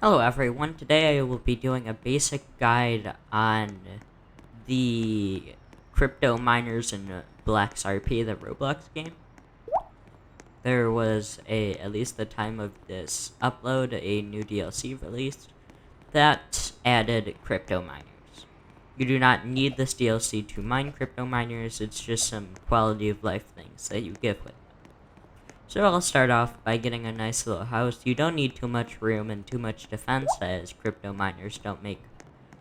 Hello everyone, today I will be doing a basic guide on the crypto miners in Blox RP, the Roblox game. There was at least the time of this upload, a new DLC released that added crypto miners. You do not need this DLC to mine crypto miners, it's just some quality of life things that you get with. So I'll start off by getting a nice little house. You don't need too much room and too much defense, as crypto miners don't make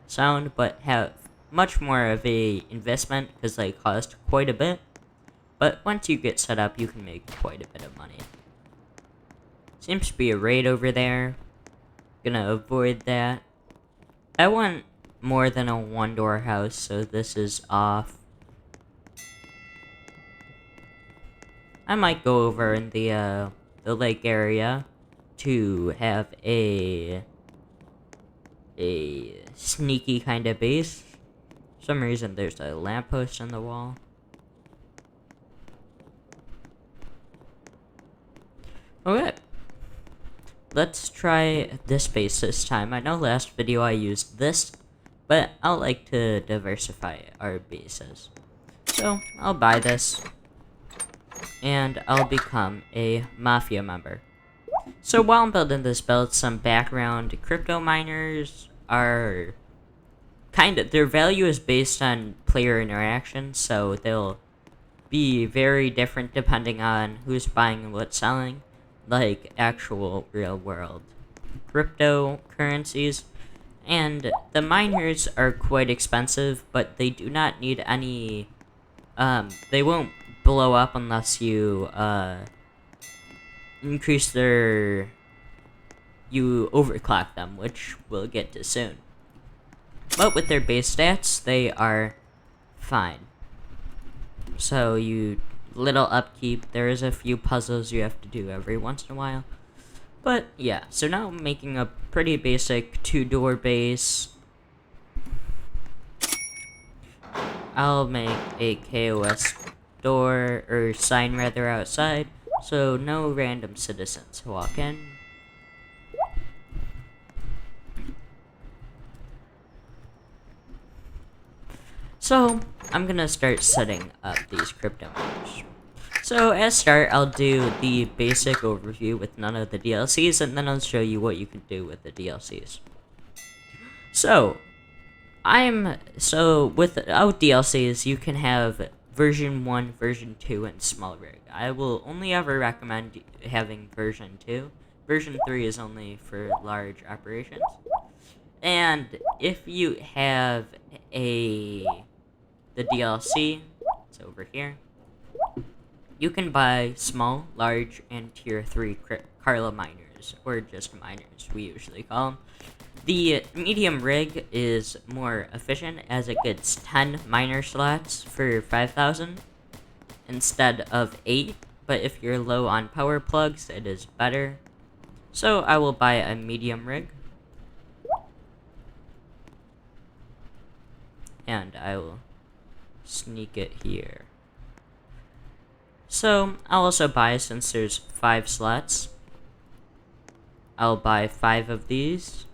sound, but have much more of a investment because they cost quite a bit. But once you get set up, you can make quite a bit of money. Seems to be a raid over there. Gonna avoid that. I want more than a one-door house, so this is off. I might go over in the lake area to have a sneaky kind of base. For some reason there's a lamppost on the wall. Okay. Let's try this base this time. I know last video I used this, but I like to diversify our bases. So, I'll buy this. And I'll become a mafia member. So while I'm building this build, some background: crypto miners are their value is based on player interaction, so they'll be very different depending on who's buying and what's selling, like actual real world cryptocurrencies. And the miners are quite expensive, but they do not need any they won't blow up unless you increase you overclock them, which we'll get to soon. But with their base stats, they are fine. So little upkeep. There is a few puzzles you have to do every once in a while. But yeah, so now I'm making a pretty basic 2-door base. I'll make a KOS door, or sign rather, outside, so no random citizens walk in. So, I'm gonna start setting up these crypto miners. So, as start, I'll do the basic overview with none of the DLCs, and then I'll show you what you can do with the DLCs. So, without DLCs, you can have version 1, version 2, and small rig. I will only ever recommend having version 2. Version 3 is only for large operations. And if you have the DLC, it's over here, you can buy small, large, and tier 3 Carla miners, or just miners, we usually call them. The medium rig is more efficient, as it gets 10 miner slots for 5,000 instead of 8, but if you're low on power plugs, it is better. So I will buy a medium rig, and I will sneak it here. So I'll also buy, since there's 5 slots, I'll buy 5 of these.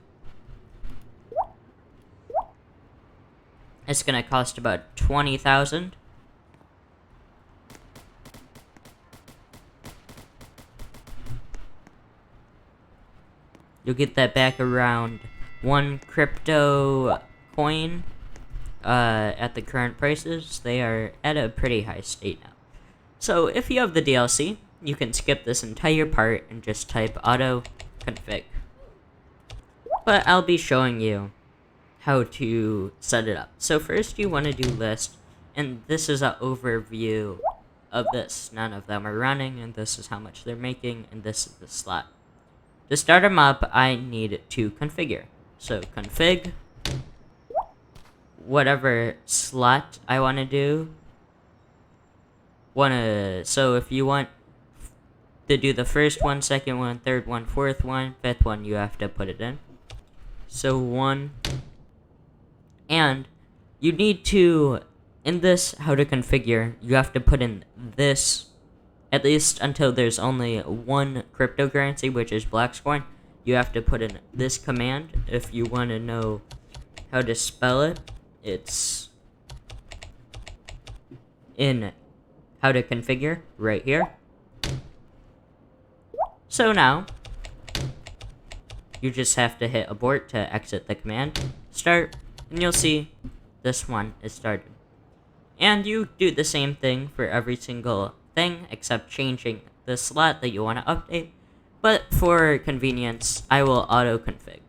It's gonna cost about 20,000. You'll get that back around 1 crypto coin. At the current prices, they are at a pretty high state now. So if you have the DLC, you can skip this entire part and just type auto config. But I'll be showing you how to set it up. So first you want to do list, and this is an overview of this. None of them are running, and this is how much they're making, and this is the slot. To start them up, I need to configure. So config whatever slot I want to do. So if you want to do the first one, second one, third one, fourth one, fifth one, you have to put it in. So 1. And you need to, in this how to configure, you have to put in this at least until there's only 1 cryptocurrency, which is Blox coin, you have to put in this command. If you want to know how to spell it, it's in how to configure right here. So now, you just have to hit abort to exit the command, start, and you'll see this one is started. And you do the same thing for every single thing except changing the slot that you want to update. But for convenience, I will auto-config.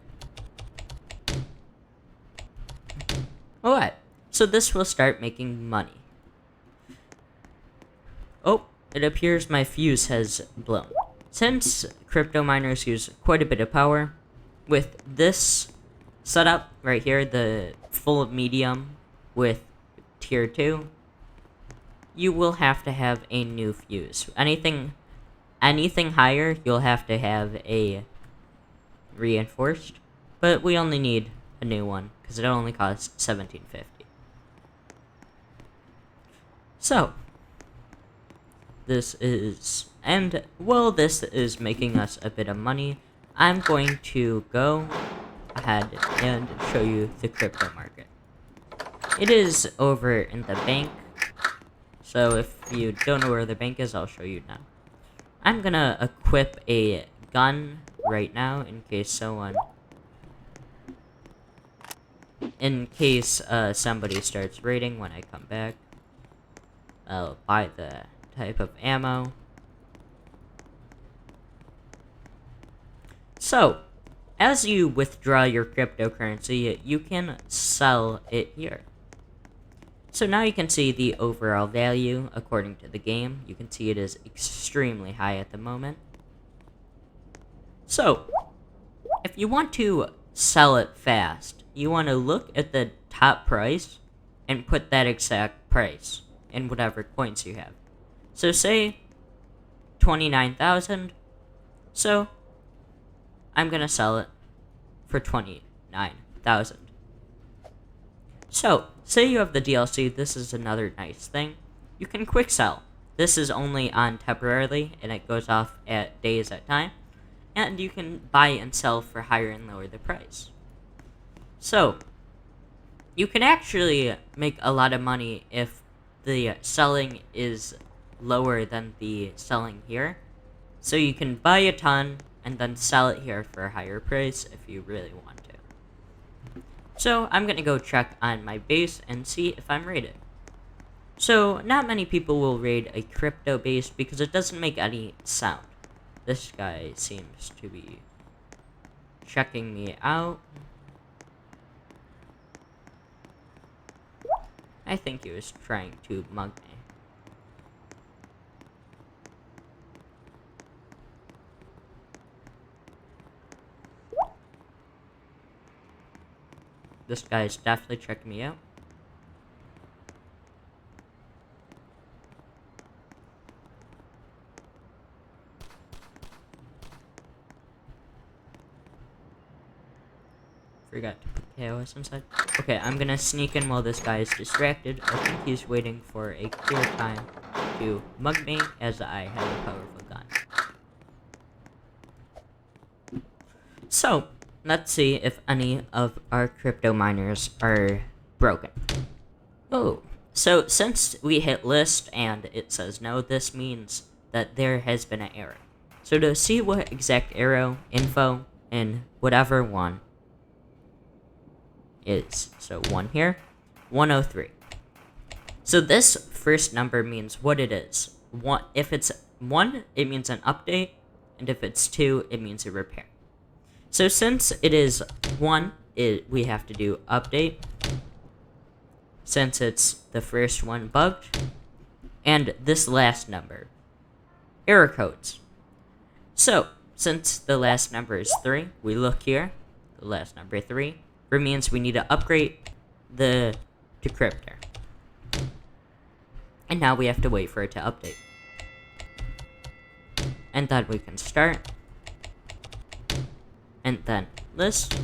Alright, so this will start making money. Oh, it appears my fuse has blown. Since crypto miners use quite a bit of power, with this setup right here, the full medium with tier 2, you will have to have a new fuse. Anything higher, you'll have to have a reinforced, but we only need a new one because it only costs $17.50. So this is making us a bit of money. I'm going to go ahead and show you the crypto market. It is over in the bank. So if you don't know where the bank is, I'll show you now. I'm gonna equip a gun right now in case somebody starts raiding when I come back. I'll buy the type of ammo. So, as you withdraw your cryptocurrency, you can sell it here. So now you can see the overall value according to the game. You can see it is extremely high at the moment. So, if you want to sell it fast, you want to look at the top price and put that exact price in whatever coins you have. So say 29,000. So I'm gonna sell it for 29,000. So say you have the DLC. This is another nice thing. You can quick sell. This is only on temporarily, and it goes off at days at a time. And you can buy and sell for higher and lower the price. So you can actually make a lot of money if the selling is lower than the selling here. So you can buy a ton and then sell it here for a higher price if you really want to. So I'm gonna go check on my base and see if I'm raided. So not many people will raid a crypto base because it doesn't make any sound. This guy seems to be checking me out. I think he was trying to mug me. This guy's definitely checking me out. Forgot to put KOS inside. Okay, I'm gonna sneak in while this guy is distracted. I think he's waiting for a clear time to mug me as I have a powerful gun. So, let's see if any of our crypto miners are broken. Oh, so since we hit list and it says no, this means that there has been an error. So to see what exact arrow, info, and whatever one is, so 1 here, 103. So this first number means what it is. If it's 1, it means an update, and if it's 2, it means a repair. So since it is 1, we have to do update, since it's the first one bugged, and this last number, error codes. So since the last number is 3, we look here, the last number 3, means we need to upgrade the decryptor. And now we have to wait for it to update. And then we can start. And then list.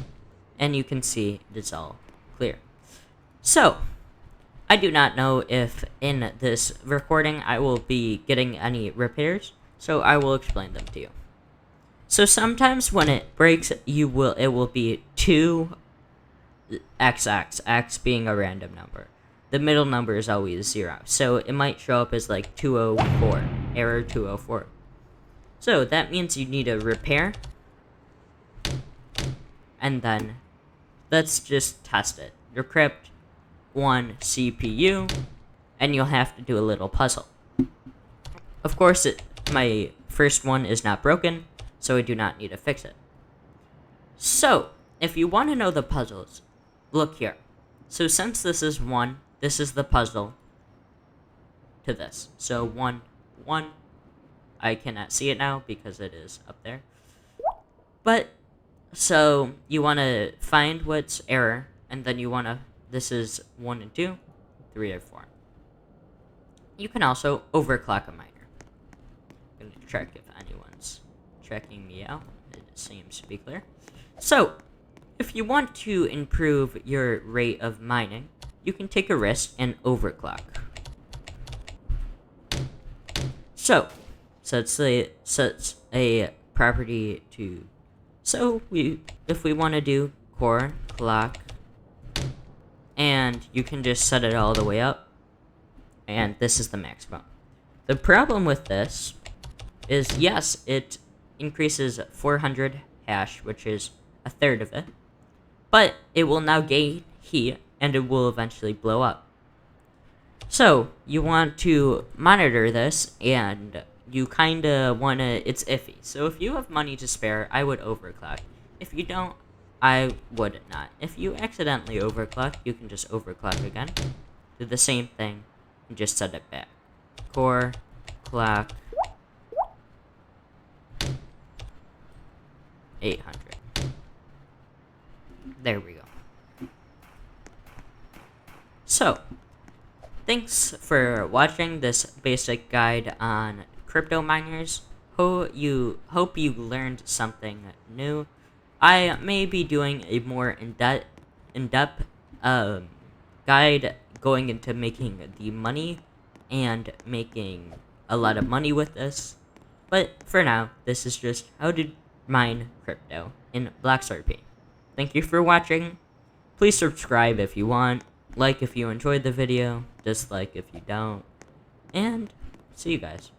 And you can see it is all clear. So, I do not know if in this recording I will be getting any repairs. So I will explain them to you. So sometimes when it breaks, it will be 2xx, x being a random number. The middle number is always 0. So it might show up as like 204, error 204. So that means you need a repair. And then let's just test it. Decrypt 1 CPU, and you'll have to do a little puzzle. Of course, my first one is not broken, so I do not need to fix it. So, if you want to know the puzzles, look here. So since this is 1, this is the puzzle to this. So 1, 1. I cannot see it now because it is up there. But, so you want to find what's error, and then you want to, this is 1 and 2, 3 and 4. You can also overclock a miner. I'm going to check if anyone's checking me out. It seems to be clear. So, if you want to improve your rate of mining, you can take a risk and overclock. So, sets a property to. So if we want to do core clock, and you can just set it all the way up, and this is the maximum. The problem with this is, yes, it increases 400 hash, which is a third of it, but it will now gain heat, and it will eventually blow up. So, you want to monitor this, and you kinda wanna, it's iffy. So if you have money to spare, I would overclock. If you don't, I would not. If you accidentally overclock, you can just overclock again. Do the same thing, and just set it back. Core, clock, 800. There we go. So, thanks for watching this basic guide on crypto miners. Hope you learned something new. I may be doing a more in-depth guide going into making the money and making a lot of money with this. But for now, this is just how to mine crypto in Blox RP. Thank you for watching. Please subscribe if you want, like if you enjoyed the video, dislike if you don't, and see you guys.